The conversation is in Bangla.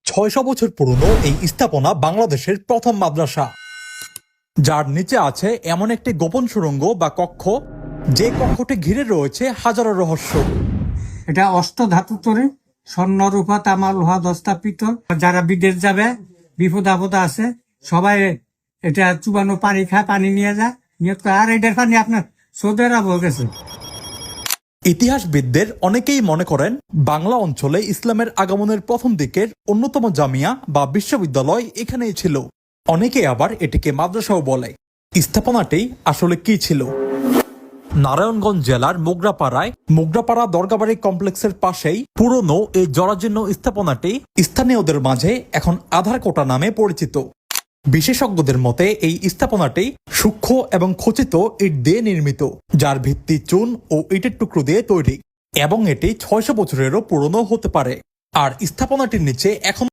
600 বছর পুরনো এই স্থাপনা বাংলাদেশের প্রথম মাদ্রাসা, যার নিচে আছে এমন একটি গোপন সুড়ঙ্গ বা কক্ষ, যে কক্ষটি ঘিরে রয়েছে হাজারো রহস্য। এটা অষ্ট ধাতু তৈরি, স্বর্ণ, রূপা, তামা, লোহা, দস্তা, পিতল। যারা বিদেশ যাবে, বিপদ আপদ আছে, সবাই এটা চুবানো পানি খায়, পানি নিয়ে যায় নিয়ত করে। আর এটার পানি আপনার সৌদি আরব গেছে। ইতিহাসবিদদের অনেকেই মনে করেন বাংলা অঞ্চলে ইসলামের আগমনের প্রথম দিকের অন্যতম জামিয়া বা বিশ্ববিদ্যালয় এখানেই ছিল। অনেকে আবার এটিকে মাদ্রাসাও বলে। স্থাপনাটি আসলে কি ছিল? নারায়ণগঞ্জ জেলার মোগরাপাড়া দরগাবাড়ি কমপ্লেক্সের পাশেই পুরনো এই জরাজীর্ণ স্থাপনাটি স্থানীয়দের মাঝে এখন আধার কোটা নামে পরিচিত। বিশেষজ্ঞদের মতে এই স্থাপনাটি সূক্ষ্ম এবং খচিত ইট দিয়ে নির্মিত, যার ভিত্তি চুন ও ইটের টুকরো দিয়ে তৈরি, এবং এটি 600 বছরেরও পুরনো হতে পারে। আর স্থাপনাটির নিচে এখন